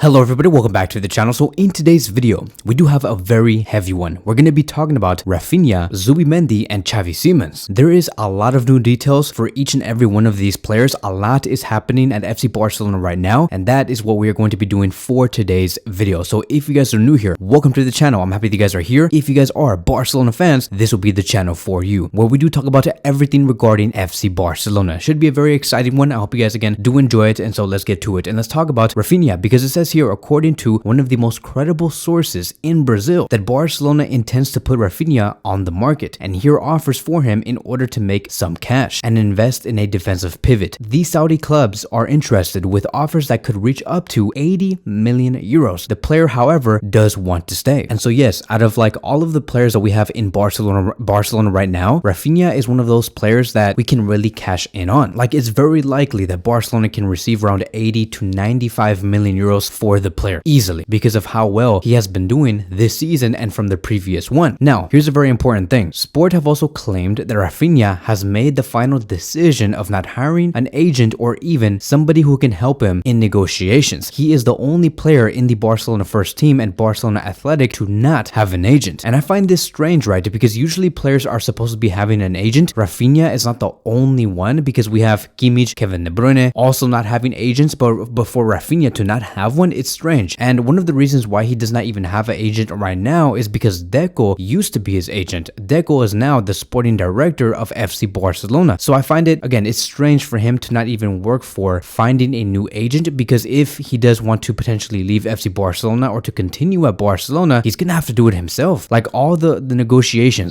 Hello everybody, welcome back to the channel. So in today's video, we do have a very heavy one. We're going to be talking about Raphinha, Zubimendi, and Xavi Simons. There is a lot of new details for each and every one of these players. A lot is happening at FC Barcelona right now, and that is what we are going to be doing for today's video. So if you guys are new here, welcome to the channel. I'm happy that you guys are here. If you guys are Barcelona fans, this will be the channel for you, where we do talk about everything regarding FC Barcelona. Should be a very exciting one. I hope you guys again do enjoy it, and so let's get to it. And let's talk about Raphinha, because it says here, according to one of the most credible sources in Brazil, that Barcelona intends to put Raphinha on the market and hear offers for him in order to make some cash and invest in a defensive pivot. These Saudi clubs are interested, with offers that could reach up to 80 million euros. The player, however, does want to stay. And so yes, out of like all of the players that we have in Barcelona right now, Raphinha is one of those players that we can really cash in on. Like, it's very likely that Barcelona can receive around 80 to 95 million euros for the player easily, because of how well he has been doing this season and from the previous one. Now, here's a very important thing. Sport have also claimed that Raphinha has made the final decision of not hiring an agent or even somebody who can help him in negotiations. He is the only player in the Barcelona first team and Barcelona Athletic to not have an agent. And I find this strange, right? Because usually players are supposed to be having an agent. Raphinha is not the only one, because we have Kimmich, Kevin De Bruyne also not having agents, but for Raphinha to not have one, it's strange. And one of the reasons why he does not even have an agent right now is because Deco used to be his agent. Deco is now the sporting director of FC Barcelona. So I find it, again, it's strange for him to not even work for finding a new agent, because if he does want to potentially leave FC Barcelona or to continue at Barcelona, he's gonna have to do it himself. Like, all the negotiation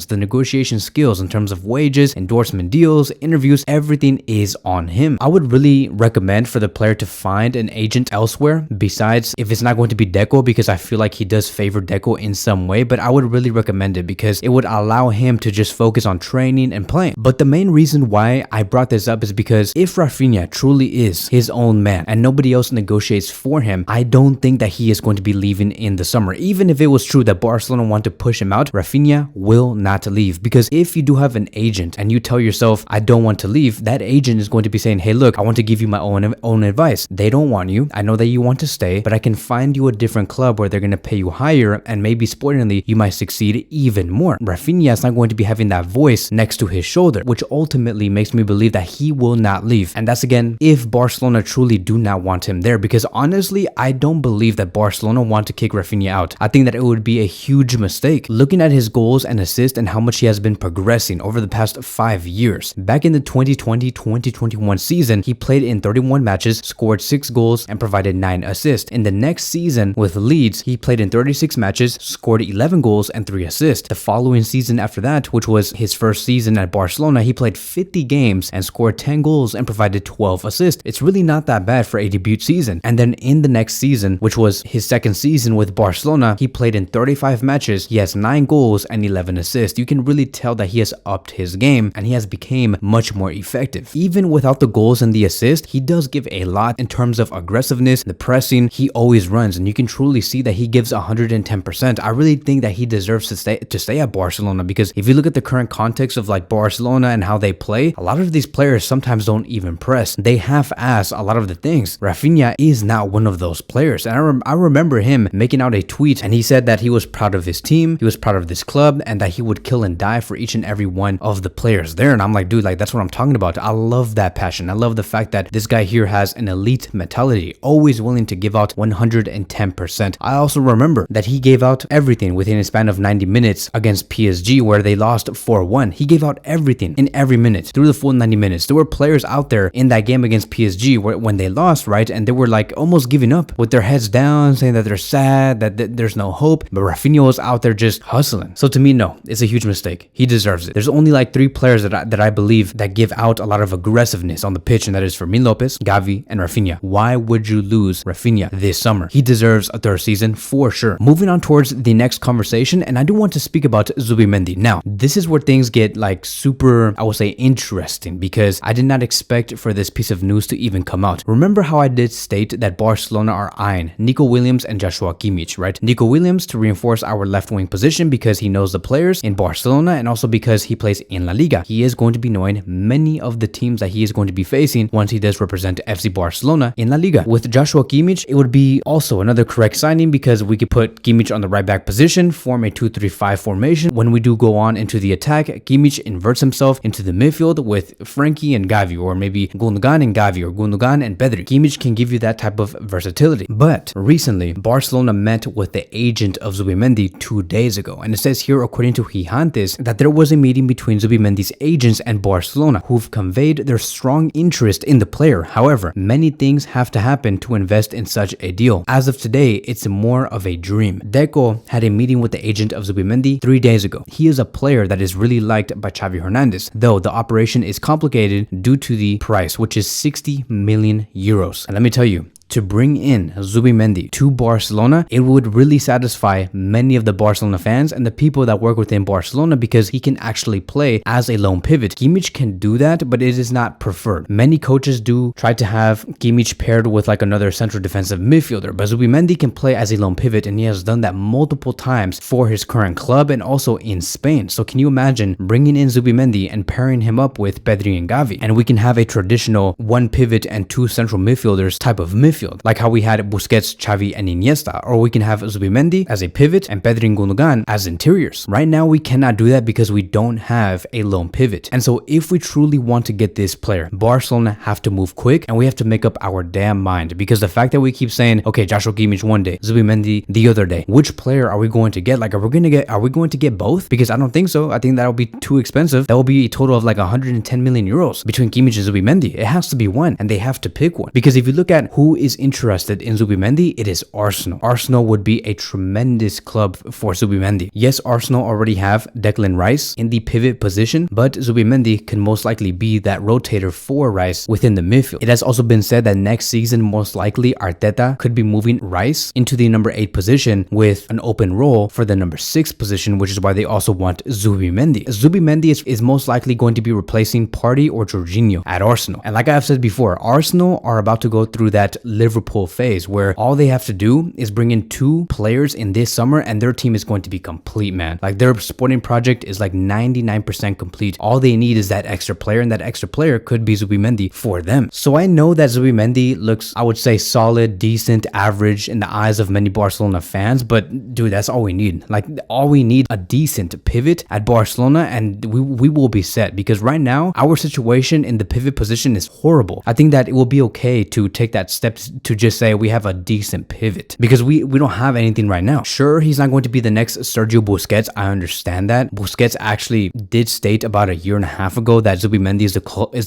skills in terms of wages, endorsement deals, interviews, everything is on him. I would really recommend for the player to find an agent elsewhere, besides if it's not going to be Deco, because I feel like he does favor Deco in some way, but I would really recommend it because it would allow him to just focus on training and playing. But the main reason why I brought this up is because if Raphinha truly is his own man and nobody else negotiates for him, I don't think that he is going to be leaving in the summer. Even if it was true that Barcelona want to push him out, Raphinha will not leave. Because if you do have an agent and you tell yourself, I don't want to leave, that agent is going to be saying, hey, look, I want to give you my own advice. They don't want you. I know that you want to stay, but I can find you a different club where they're going to pay you higher, and maybe sportingly you might succeed even more. Raphinha is not going to be having that voice next to his shoulder, which ultimately makes me believe that he will not leave. And that's, again, if Barcelona truly do not want him there, because honestly, I don't believe that Barcelona want to kick Raphinha out. I think that it would be a huge mistake. Looking at his goals and assists and how much he has been progressing over the past 5 years. Back in the 2020-2021 season, he played in 31 matches, scored 6 goals, and provided 9 assists. In the next season with Leeds, he played in 36 matches, scored 11 goals and 3 assists. The following season after that, which was his first season at Barcelona, he played 50 games and scored 10 goals and provided 12 assists. It's really not that bad for a debut season. And then in the next season, which was his second season with Barcelona, he played in 35 matches, he has 9 goals and 11 assists. You can really tell that he has upped his game and he has become much more effective. Even without the goals and the assist, he does give a lot in terms of aggressiveness, the pressing. He always runs, and you can truly see that he gives 110%. I really think that he deserves to stay at Barcelona, because if you look at the current context of like Barcelona and how they play, a lot of these players sometimes don't even press. They half-ass a lot of the things. Raphinha is not one of those players, and I remember him making out a tweet, and he said that he was proud of his team, he was proud of this club, and that he would kill and die for each and every one of the players there. And I'm like, dude, like, that's what I'm talking about. I love that passion. I love the fact that this guy here has an elite mentality, always willing to give out 110%. I also remember that he gave out everything within a span of 90 minutes against PSG, where they lost 4-1. He gave out everything in every minute through the full 90 minutes. There were players out there in that game against PSG when they lost, right? And they were like almost giving up with their heads down, saying that they're sad, that there's no hope. But Raphinha was out there just hustling. So to me, no, it's a huge mistake. He deserves it. There's only like 3 players that I believe that give out a lot of aggressiveness on the pitch, and that is Fermin Lopez, Xavi, and Raphinha. Why would you lose Raphinha this summer? He deserves a third season for sure. Moving on towards the next conversation, and I do want to speak about Zubimendi. Now, this is where things get like super, I would say, interesting, because I did not expect for this piece of news to even come out. Remember how I did state that Barcelona are eyeing Nico Williams and Joshua Kimmich, right? Nico Williams to reinforce our left wing position because he knows the players in Barcelona, and also because he plays in La Liga. He is going to be knowing many of the teams that he is going to be facing once he does represent FC Barcelona in La Liga. With Joshua Kimmich, it would be also another correct signing because we could put Kimmich on the right back position, form a 2-3-5 formation. When we do go on into the attack, Kimmich inverts himself into the midfield with Frankie and Gavi, or maybe Gundogan and Gavi, or Gundogan and Pedri. Kimmich can give you that type of versatility. But recently, Barcelona met with the agent of Zubimendi 2 days ago, and it says here, according to Jijantes, that there was a meeting between Zubimendi's agents and Barcelona, who've conveyed their strong interest in the player. However, many things have to happen to invest in such a deal. As of today, it's more of a dream. Deco had a meeting with the agent of Zubimendi 3 days ago. He is a player that is really liked by Xavi Hernandez, though the operation is complicated due to the price, which is 60 million euros. And let me tell you, to bring in Zubimendi to Barcelona, it would really satisfy many of the Barcelona fans and the people that work within Barcelona, because he can actually play as a lone pivot. Kimmich can do that, but it is not preferred. Many coaches do try to have Kimmich paired with like another central defensive midfielder, but Zubimendi can play as a lone pivot, and he has done that multiple times for his current club and also in Spain. So can you imagine bringing in Zubimendi and pairing him up with Pedri and Gavi, and we can have a traditional one pivot and two central midfielders type of midfield, like how we had Busquets, Xavi, and Iniesta, or we can have Zubimendi as a pivot and Pedri and Gundogan as interiors. Right now, we cannot do that because we don't have a lone pivot. And so if we truly want to get this player, Barcelona have to move quick, and we have to make up our damn mind, because the fact that we keep saying, okay, Joshua Kimmich one day, Zubimendi the other day, which player are we going to get? Like, are we going to get both? Because I don't think so. I think that'll be too expensive. That will be a total of like 110 million euros between Kimmich and Zubimendi. It has to be one, and they have to pick one. Because if you look at who is interested in Zubimendi, it is Arsenal. Arsenal would be a tremendous club for Zubimendi. Yes, Arsenal already have Declan Rice in the pivot position, but Zubimendi can most likely be that rotator for Rice within the midfield. It has also been said that next season, most likely, Arteta could be moving Rice into the number 8 position with an open role for the number 6 position, which is why they also want Zubimendi. Zubimendi is most likely going to be replacing Partey or Jorginho at Arsenal. And like I've said before, Arsenal are about to go through that Liverpool phase where all they have to do is bring in 2 players in this summer and their team is going to be complete, man. Like, their sporting project is like 99% complete. All they need is that extra player, and that extra player could be Zubimendi for them. So I know that Zubimendi looks, I would say, solid, decent, average in the eyes of many Barcelona fans, but dude, that's all we need. Like, all we need a decent pivot at Barcelona, and we will be set, because right now our situation in the pivot position is horrible. I think that it will be okay to take that step to just say we have a decent pivot, because we don't have anything right now. Sure, he's not going to be the next Sergio Busquets. I understand that. Busquets actually did state about a year and a half ago that Zubimendi is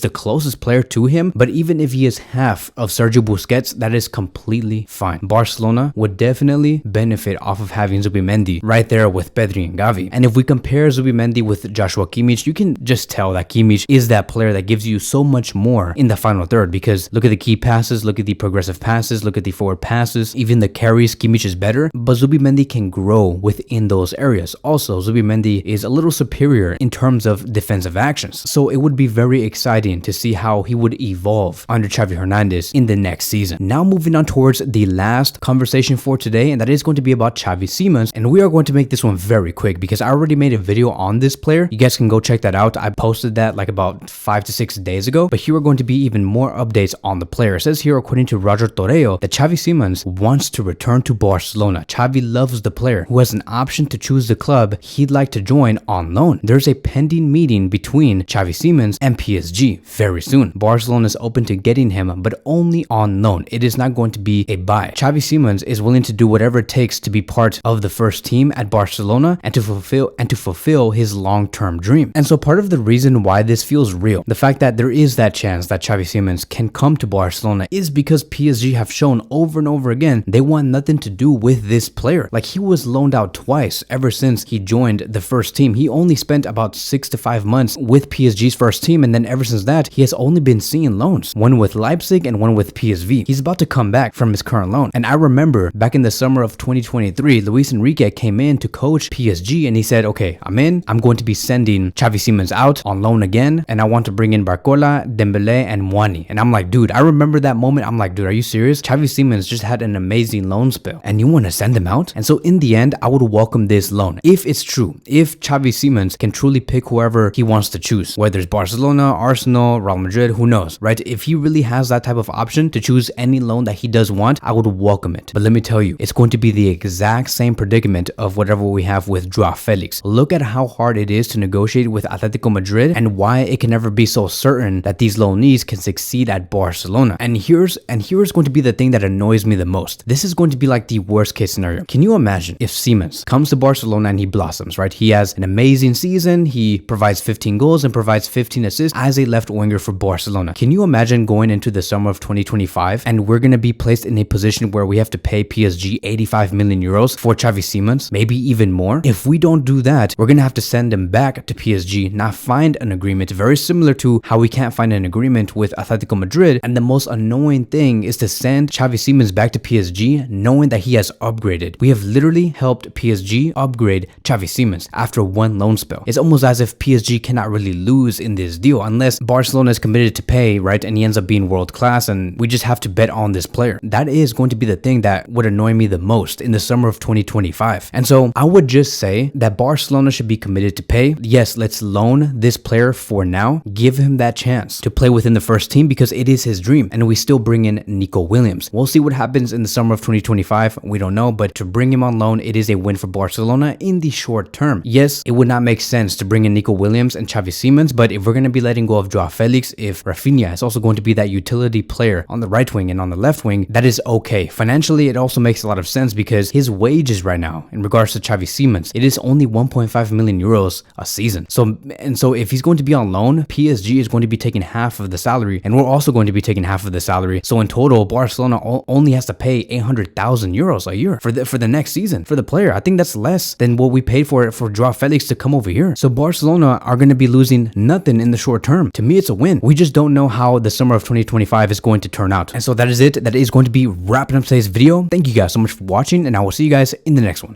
the closest player to him, but even if he is half of Sergio Busquets, that is completely fine. Barcelona would definitely benefit off of having Zubimendi right there with Pedri and Gavi. And if we compare Zubimendi with Joshua Kimmich, you can just tell that Kimmich is that player that gives you so much more in the final third, because look at the key passes, look at the progressive passes, look at the forward passes, even the carries, Kimmich is better, but Zubimendi can grow within those areas. Also, Zubimendi is a little superior in terms of defensive actions, so it would be very exciting to see how he would evolve under Xavi Hernandez in the next season. Now moving on towards the last conversation for today, and that is going to be about Xavi Simons, and we are going to make this one very quick because I already made a video on this player. You guys can go check that out. I posted that like about 5 to 6 days ago, but here are going to be even more updates on the player. It says here, according to Roger Torreo, that Xavi Simons wants to return to Barcelona. Xavi loves the player, who has an option to choose the club he'd like to join on loan. There's a pending meeting between Xavi Simons and PSG very soon. Barcelona is open to getting him, but only on loan. It is not going to be a buy. Xavi Simons is willing to do whatever it takes to be part of the first team at Barcelona and to fulfill his long-term dream. And so part of the reason why this feels real, the fact that there is that chance that Xavi Simons can come to Barcelona, is because PSG have shown over and over again they want nothing to do with this player. Like, he was loaned out twice ever since he joined the first team. He only spent about 6 to 5 months with PSG's first team, and then ever since that, he has only been seeing loans, one with Leipzig and one with PSV. He's about to come back from his current loan. And I remember back in the summer of 2023, Luis Enrique came in to coach PSG, and he said, okay, I'm going to be sending Xavi Simons out on loan again, and I want to bring in Barcola, Dembele, and Mwani. And I'm like, dude, I remember that moment. I'm like, dude, are you serious? Xavi Simons just had an amazing loan spell and you want to send him out? And so in the end, I would welcome this loan. If it's true, if Xavi Simons can truly pick whoever he wants to choose, whether it's Barcelona, Arsenal, Real Madrid, who knows, right? If he really has that type of option to choose any loan that he does want, I would welcome it. But let me tell you, it's going to be the exact same predicament of whatever we have with Joao Felix. Look at how hard it is to negotiate with Atletico Madrid and why it can never be so certain that these loanees can succeed at Barcelona. And here's going to be the thing that annoys me the most. This is going to be like the worst case scenario. Can you imagine if Simons comes to Barcelona and he blossoms, right? He has an amazing season. He provides 15 goals and provides 15 assists as a left winger for Barcelona. Can you imagine going into the summer of 2025 and we're going to be placed in a position where we have to pay PSG 85 million euros for Xavi Simons, maybe even more? If we don't do that, we're going to have to send him back to PSG, not find an agreement, very similar to how we can't find an agreement with Atletico Madrid. And the most annoying thing is to send Xavi Simons back to PSG knowing that he has upgraded. We have literally helped PSG upgrade Xavi Simons after one loan spell. It's almost as if PSG cannot really lose in this deal unless Barcelona is committed to pay, right? And he ends up being world class and we just have to bet on this player. That is going to be the thing that would annoy me the most in the summer of 2025. And so I would just say that Barcelona should be committed to pay. Yes, let's loan this player for now. Give him that chance to play within the first team because it is his dream. And we still bring in Nico Williams. We'll see what happens in the summer of 2025. We don't know, but to bring him on loan, it is a win for Barcelona in the short term. Yes, it would not make sense to bring in Nico Williams and Xavi Simons, but if we're going to be letting go of Joao Felix, if Raphinha is also going to be that utility player on the right wing and on the left wing, that is okay. Financially, it also makes a lot of sense because his wages right now, in regards to Xavi Simons, it is only 1.5 million euros a season. So if he's going to be on loan, PSG is going to be taking half of the salary and we're also going to be taking half of the salary. So in total, Barcelona only has to pay 800,000 euros a year for the next season for the player. I think that's less than what we paid for Joao Felix to come over here. So Barcelona are going to be losing nothing in the short term. To me, it's a win. We just don't know how the summer of 2025 is going to turn out. And so that is it. That is going to be wrapping up today's video. Thank you guys so much for watching and I will see you guys in the next one.